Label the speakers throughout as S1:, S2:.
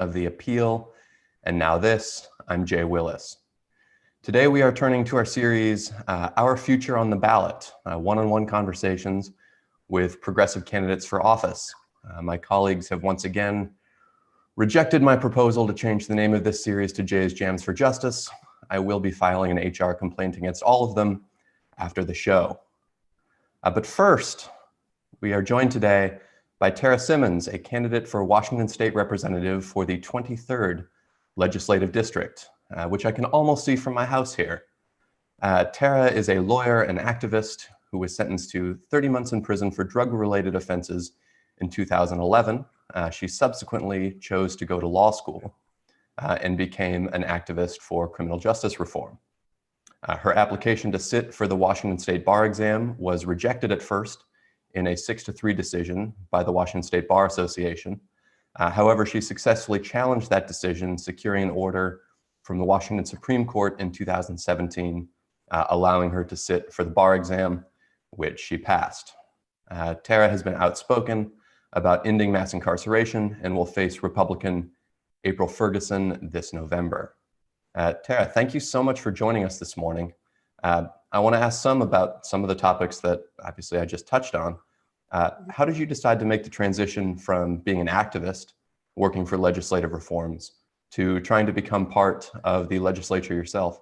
S1: of the appeal, and now this. I'm Jay Willis. Today we are turning to our series, Our Future on the Ballot, one-on-one conversations with progressive candidates for office. My colleagues have once again rejected my proposal to change the name of this series to Jay's Jams for Justice. I will be filing an HR complaint against all of them after the show. But first, we are joined today by Tarra Simmons, a candidate for Washington State Representative for the 23rd Legislative District, which I can almost see from my house here. Tarra is a lawyer and activist who was sentenced to 30 months in prison for drug-related offenses in 2011. She subsequently chose to go to law school and became an activist for criminal justice reform. Her application to sit for the Washington State Bar exam was rejected at first in a 6-3 decision by the Washington State Bar Association. However, she successfully challenged that decision, securing an order from the Washington Supreme Court in 2017, allowing her to sit for the bar exam, which she passed. Tarra has been outspoken about ending mass incarceration and will face Republican April Ferguson this November. Tarra, thank you so much for joining us this morning. I want to ask about some of the topics that obviously I just touched on. How did you decide to make the transition from being an activist, working for legislative reforms, to trying to become part of the legislature yourself?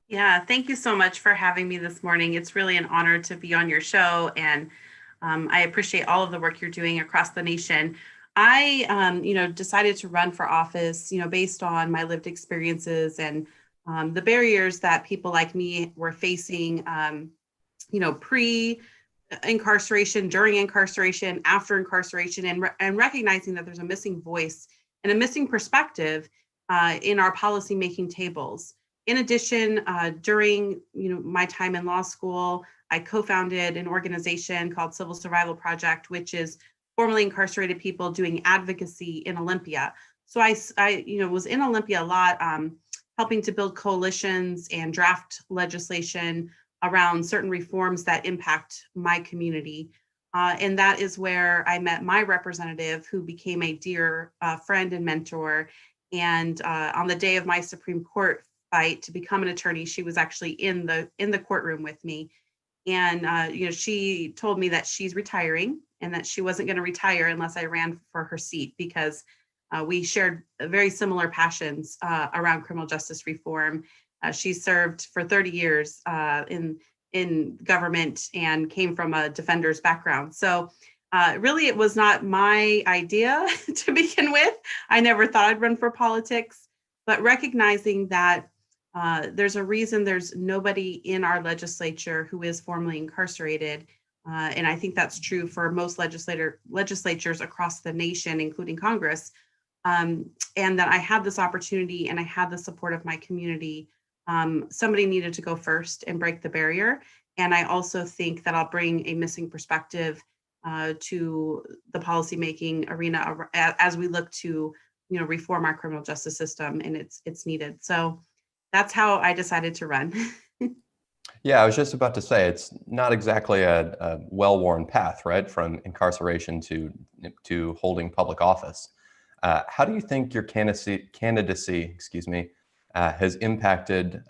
S2: Yeah, thank you so much for having me this morning. It's really an honor to be on your show, and I appreciate all of the work you're doing across the nation. I, decided to run for office, based on my lived experiences and the barriers that people like me were facing, pre-incarceration, during incarceration, after incarceration, and recognizing that there's a missing voice and a missing perspective in our policymaking tables. In addition, during my time in law school, I co-founded an organization called Civil Survival Project, which is formerly incarcerated people doing advocacy in Olympia. So I was in Olympia a lot, helping to build coalitions and draft legislation around certain reforms that impact my community. And that is where I met my representative, who became a dear friend and mentor. And on the day of my Supreme Court fight to become an attorney, she was actually in the courtroom with me. And she told me that she's retiring and that she wasn't going to retire unless I ran for her seat, because we shared very similar passions around criminal justice reform. She served for 30 years in government and came from a defender's background. So really, it was not my idea to begin with. I never thought I'd run for politics, but recognizing that there's a reason there's nobody in our legislature who is formally incarcerated. And I think that's true for most legislatures across the nation, including Congress. And that I had this opportunity and I had the support of my community. Somebody needed to go first and break the barrier. And I also think that I'll bring a missing perspective to the policymaking arena as we look to reform our criminal justice system, and it's needed. So that's how I decided to run.
S1: Yeah, I was just about to say, it's not exactly a well-worn path, right? From incarceration to holding public office. How do you think your candidacy, has impacted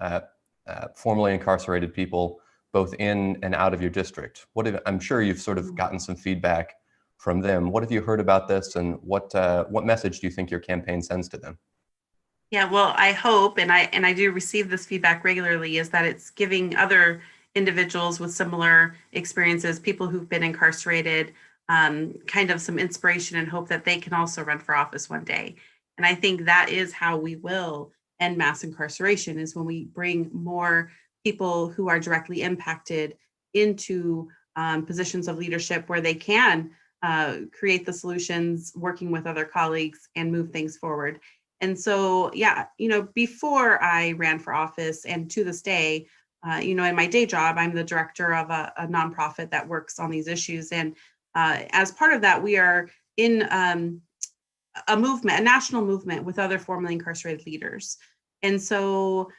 S1: formerly incarcerated people both in and out of your district? I'm sure you've sort of gotten some feedback from them. What have you heard about this, and what message do you think your campaign sends to them?
S2: Yeah, well, I hope, and I do receive this feedback regularly, is that it's giving other individuals with similar experiences, people who've been incarcerated, kind of some inspiration and hope that they can also run for office one day. And I think that is how we will end mass incarceration, is when we bring more people who are directly impacted into positions of leadership where they can create the solutions, working with other colleagues and move things forward. And so, yeah, before I ran for office and to this day, in my day job, I'm the director of a nonprofit that works on these issues. And as part of that, we are in a national movement with other formerly incarcerated leaders. And so,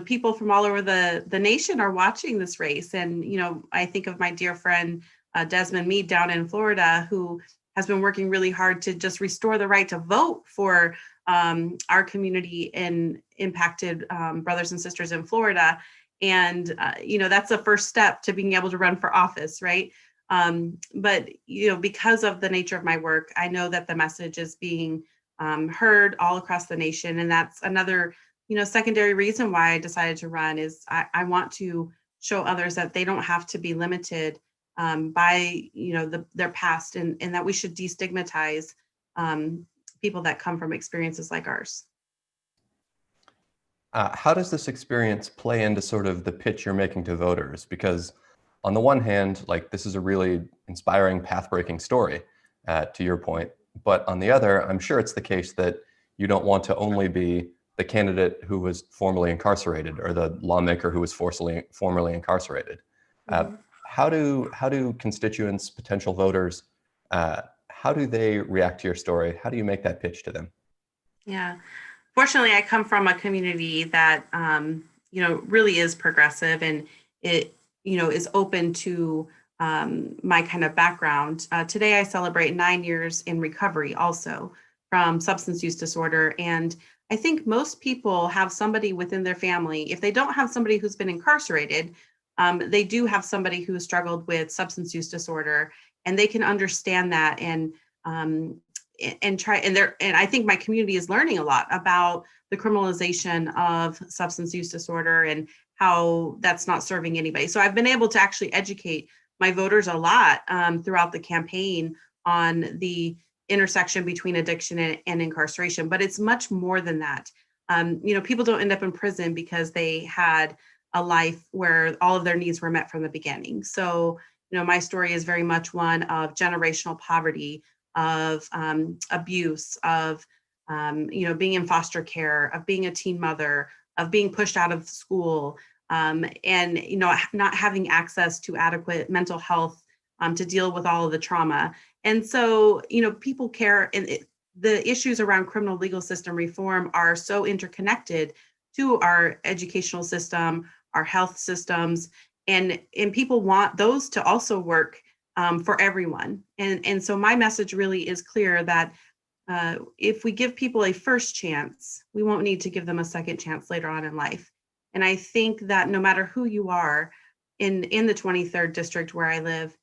S2: people from all over the nation are watching this race. And, I think of my dear friend, Desmond Meade down in Florida, who has been working really hard to just restore the right to vote for our community and impacted brothers and sisters in Florida. And, that's the first step to being able to run for office, right? But, because of the nature of my work, I know that the message is being heard all across the nation. And that's another, secondary reason why I decided to run is I want to show others that they don't have to be limited by, their past, and that we should destigmatize people that come from experiences like ours.
S1: How does this experience play into sort of the pitch you're making to voters? Because on the one hand, like, this is a really inspiring, path-breaking story, to your point. But on the other, I'm sure it's the case that you don't want to only be the candidate who was formerly incarcerated or the lawmaker who was formerly incarcerated.
S2: Mhm.
S1: How do constituents, potential voters, how do they react to your story? How do you make that pitch to them?
S2: Yeah. Fortunately, I come from a community that, really is progressive, and it, is open to my kind of background. Today, I celebrate 9 years in recovery also from substance use disorder. And I think most people have somebody within their family. If they don't have somebody who's been incarcerated, they do have somebody who struggled with substance use disorder, and they can understand that um, and try, and I think my community is learning a lot about the criminalization of substance use disorder and how that's not serving anybody. So I've been able to actually educate my voters a lot throughout the campaign on the intersection between addiction and incarceration. But it's much more than that. People don't end up in prison because they had a life where all of their needs were met from the beginning. So, my story is very much one of generational poverty, of abuse, of being in foster care, of being a teen mother, of being pushed out of school, and not having access to adequate mental health to deal with all of the trauma. And so people care, and the issues around criminal legal system reform are so interconnected to our educational system, our health systems, and people want those to also work for everyone. And so my message really is clear that if we give people a first chance, we won't need to give them a second chance later on in life. And I think that no matter who you are in the 23rd district where I live,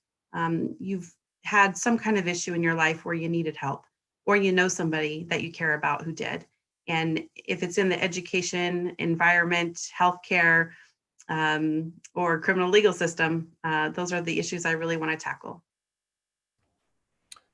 S2: you've had some kind of issue in your life where you needed help, or somebody that you care about who did. And if it's in the education, environment, healthcare, or criminal legal system, those are the issues I really want to tackle.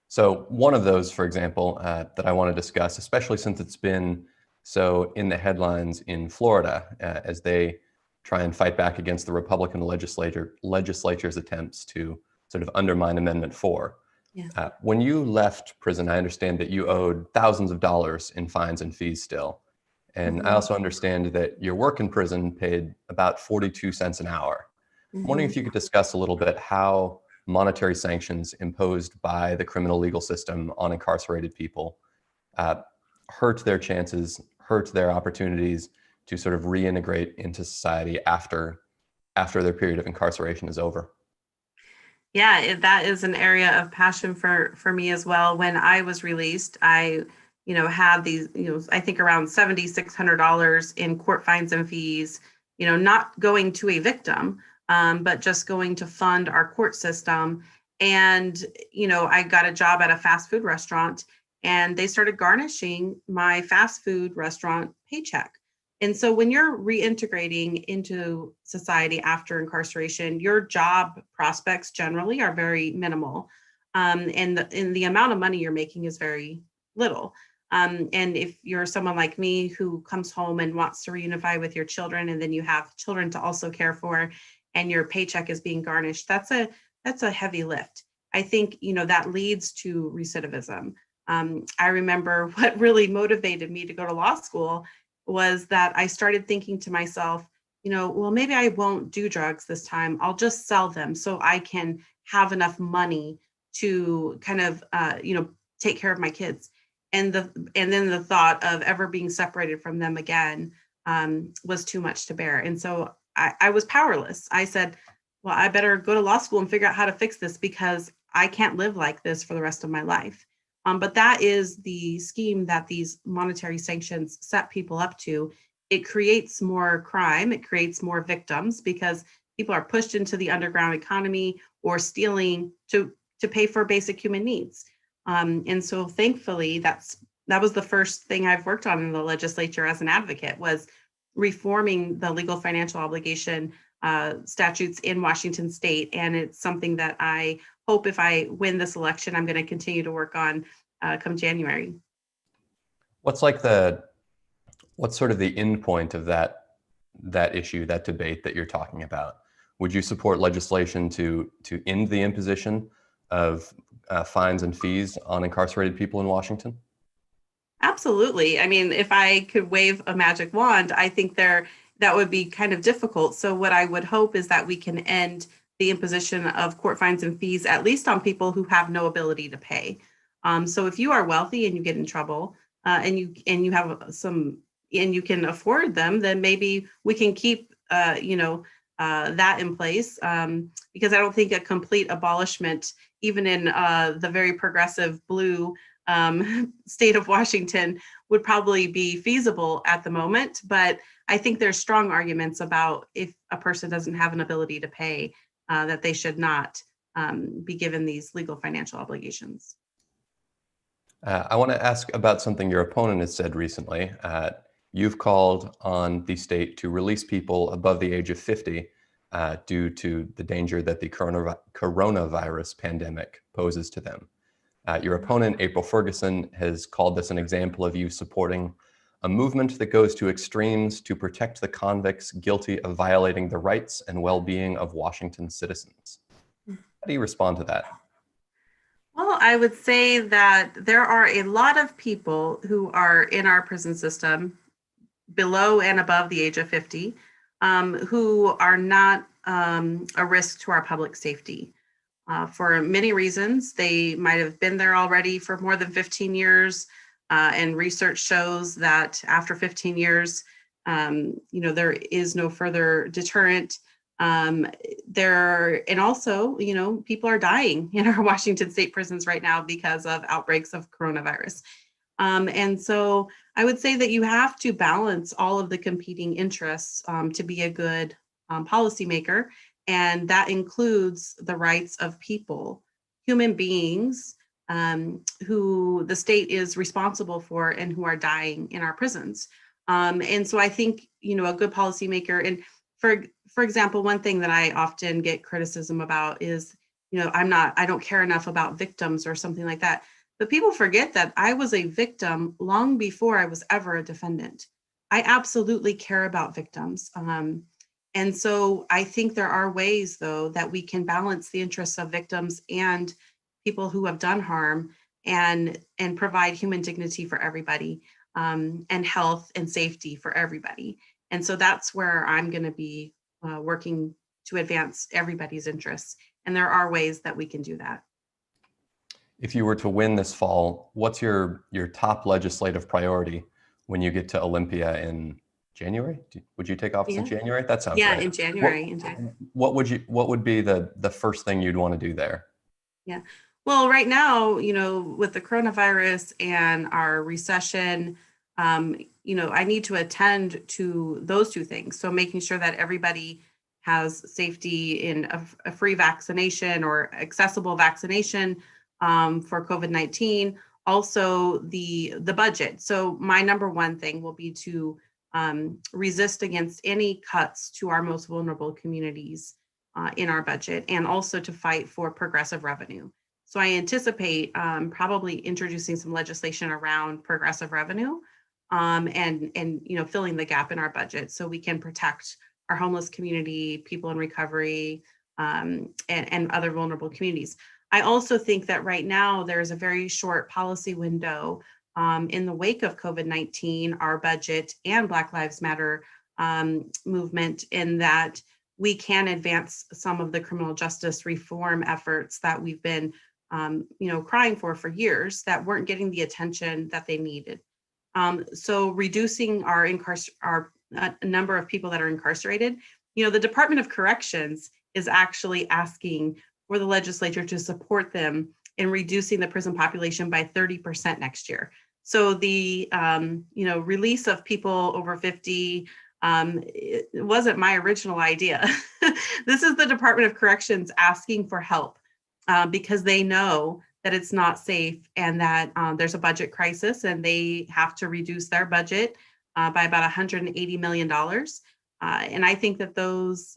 S1: So one of those, for example, that I want to discuss, especially since it's been so in the headlines in Florida, as they try and fight back against the Republican legislature's attempts to sort of undermine Amendment 4.
S2: Yeah.
S1: When you left prison, I understand that you owed thousands of dollars in fines and fees still. And I
S2: Mhm.
S1: also understand that your work in prison paid about 42 cents an hour. I'm wondering
S2: Mhm.
S1: if you could discuss a little bit how monetary sanctions imposed by the criminal legal system on incarcerated people uh, hurt their chances, hurt their opportunities to sort of reintegrate into society after their period of incarceration is over.
S2: Yeah, that is an area of passion for me as well. When I was released, I, had these, I think around $7,600 in court fines and fees, not going to a victim, but just going to fund our court system. And, I got a job at a fast food restaurant, and they started garnishing my fast food restaurant paycheck. And so when you're reintegrating into society after incarceration, your job prospects generally are very minimal. And the amount of money you're making is very little. And if you're someone like me who comes home and wants to reunify with your children, and then you have children to also care for, and your paycheck is being garnished, that's a heavy lift. I think that leads to recidivism. I remember what really motivated me to go to law school was that I started thinking to myself, well, maybe I won't do drugs this time. I'll just sell them so I can have enough money to kind of, take care of my kids. And then the thought of ever being separated from them again was too much to bear. And so I was powerless. I said, well, I better go to law school and figure out how to fix this, because I can't live like this for the rest of my life. But that is the scheme that these monetary sanctions set people up to. It creates more crime, it creates more victims because people are pushed into the underground economy or stealing to pay for basic human needs. And so thankfully, that was the first thing I've worked on in the legislature as an advocate, was reforming the legal financial obligation statutes in Washington state. And it's something that I hope if I win this election, I'm going to continue to work on come January.
S1: What's sort of the end point of that issue, that debate that you're talking about? Would you support legislation to end the imposition of fines and fees on incarcerated people in Washington?
S2: Absolutely. I mean, if I could wave a magic wand, I think that would be kind of difficult. So what I would hope is that we can end the imposition of court fines and fees, at least on people who have no ability to pay. So if you are wealthy and you get in trouble, and you have some and you can afford them, then maybe we can keep that in place, because I don't think a complete abolishment, even in the very progressive blue state of Washington, would probably be feasible at the moment. But I think there's strong arguments about if a person doesn't have an ability to pay, that they should not be given these legal financial obligations.
S1: I want to ask about something your opponent has said recently. You've called on the state to release people above the age of 50 due to the danger that the coronavirus pandemic poses to them. Your opponent, April Ferguson, has called this an example of you supporting a movement that goes to extremes to protect the convicts guilty of violating the rights and well-being of Washington citizens. How do you respond to that?
S2: Well, I would say that there are a lot of people who are in our prison system below and above the age of 50 who are not a risk to our public safety. For many reasons, they might have been there already for more than 15 years. And research shows that after 15 years, there is no further deterrent. And also, people are dying in our Washington state prisons right now because of outbreaks of coronavirus. And so I would say that you have to balance all of the competing interests to be a good policymaker. And that includes the rights of people, human beings, who the state is responsible for and who are dying in our prisons. And so I think, a good policymaker, and for example, one thing that I often get criticism about is, I don't care enough about victims or something like that. But people forget that I was a victim long before I was ever a defendant. I absolutely care about victims. And so I think there are ways, though, that we can balance the interests of victims and people who have done harm and provide human dignity for everybody, and health and safety for everybody. And so that's where I'm going to be working to advance everybody's interests. And there are ways that we can do that.
S1: If you were to win this fall, what's your top legislative priority when you get to Olympia in January? Would you take office in January? That sounds right.
S2: In January.
S1: What would be the first thing you'd want to do there?
S2: Yeah. Well, right now, with the coronavirus and our recession, I need to attend to those two things. So making sure that everybody has safety in a free vaccination or accessible vaccination for COVID-19. Also the budget. So my number one thing will be to resist against any cuts to our most vulnerable communities in our budget, and also to fight for progressive revenue. So I anticipate probably introducing some legislation around progressive revenue, and filling the gap in our budget so we can protect our homeless community, people in recovery, and other vulnerable communities. I also think that right now there's a very short policy window in the wake of COVID-19, our budget, and Black Lives Matter movement, in that we can advance some of the criminal justice reform efforts that we've been crying for years, that weren't getting the attention that they needed. So reducing our number of people that are incarcerated, the Department of Corrections is actually asking for the legislature to support them in reducing the prison population by 30% next year. So the release of people over 50, it wasn't my original idea. This is the Department of Corrections asking for help because they know that it's not safe and that there's a budget crisis and they have to reduce their budget by about $180 million. And I think that those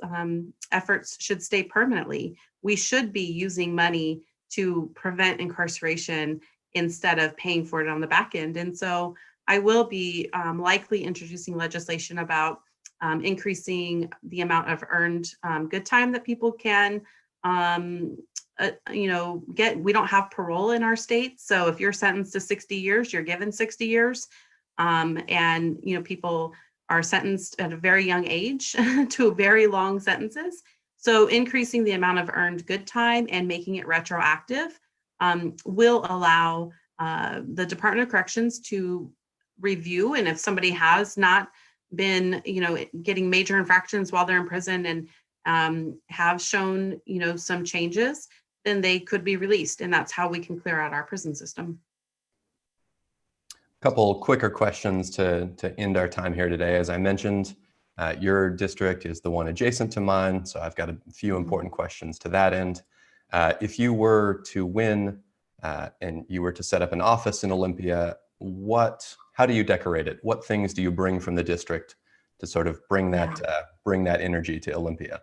S2: efforts should stay permanently. We should be using money to prevent incarceration instead of paying for it on the back end. And so I will be likely introducing legislation about increasing the amount of earned good time that people can get. We don't have parole in our state. So if you're sentenced to 60 years, you're given 60 years. And people are sentenced at a very young age to very long sentences. So increasing the amount of earned good time and making it retroactive will allow the Department of Corrections to review. And if somebody has not been, getting major infractions while they're in prison and have shown, some changes, then they could be released. And that's how we can clear out our prison system.
S1: Couple quicker questions to end our time here today. As I mentioned, your district is the one adjacent to mine, so I've got a few important questions to that end. If you were to win and you were to set up an office in Olympia, how do you decorate it? What things do you bring from the district to sort of bring that energy to Olympia?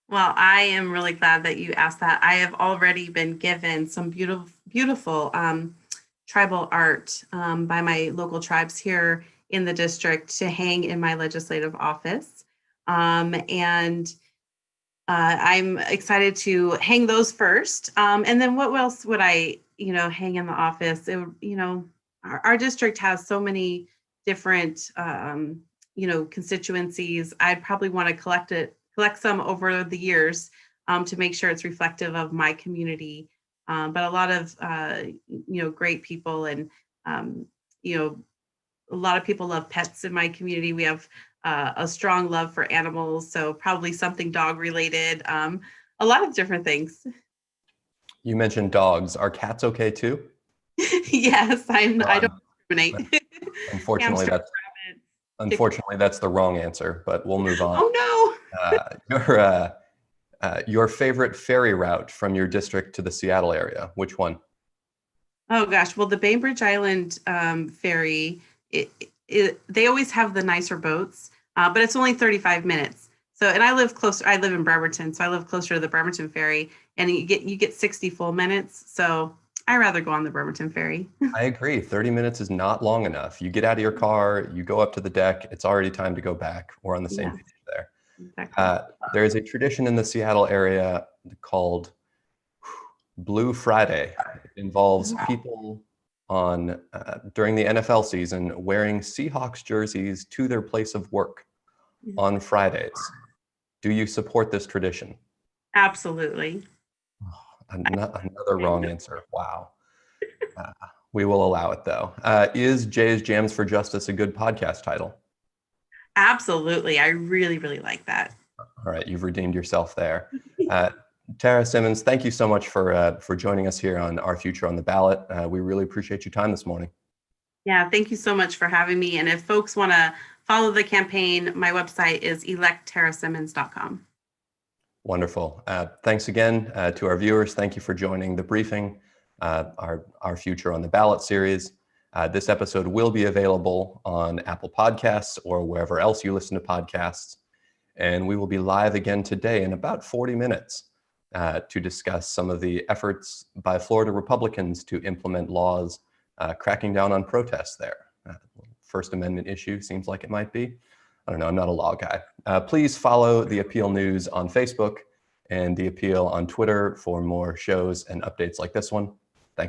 S2: Well, I am really glad that you asked that. I have already been given some beautiful tribal art by my local tribes here in the district to hang in my legislative office. And I'm excited to hang those first. And then what else would I, hang in the office? Our district has so many different, constituencies. I'd probably want to collect some over the years to make sure it's reflective of my community. But a lot of, great people and, a lot of people love pets in my community. We have a strong love for animals, so probably something dog related, a lot of different things.
S1: You mentioned dogs. Are cats okay too?
S2: Yes, I don't discriminate.
S1: Unfortunately, that's the wrong answer, but we'll move on.
S2: Oh
S1: no! Your favorite ferry route from your district to the Seattle area, which one?
S2: Oh gosh, well, the Bainbridge Island ferry, they always have the nicer boats, but it's only 35 minutes. So, and I live closer. I live in Bremerton, so I live closer to the Bremerton ferry, and you get 60 full minutes. So I'd rather go on the Bremerton ferry.
S1: I agree. 30 minutes is not long enough. You get out of your car, you go up to the deck. It's already time to go back. We're on the same page there. Exactly. There is a tradition in the Seattle area called Blue Friday. It involves people during the NFL season wearing Seahawks jerseys to their place of work on Fridays. Do you support this tradition?
S2: Absolutely.
S1: Another wrong answer. Wow. We will allow it though. Is Jay's Jams for Justice a good podcast title?
S2: Absolutely. I really, really like that.
S1: All right. You've redeemed yourself there. Tarra, Simmons, thank you so much for joining us here on Our Future on the Ballot. We really appreciate your time this morning.
S2: Yeah, thank you so much for having me. And if folks want to follow the campaign, my website is electtarrasimmons.com.
S1: Wonderful. Thanks again to our viewers. Thank you for joining the briefing, our Future on the Ballot series. This episode will be available on Apple Podcasts or wherever else you listen to podcasts. And we will be live again today in about 40 minutes to discuss some of the efforts by Florida Republicans to implement laws cracking down on protests there. First Amendment issue seems like it might be. I don't know, I'm not a law guy. Please follow The Appeal News on Facebook and The Appeal on Twitter for more shows and updates like this one.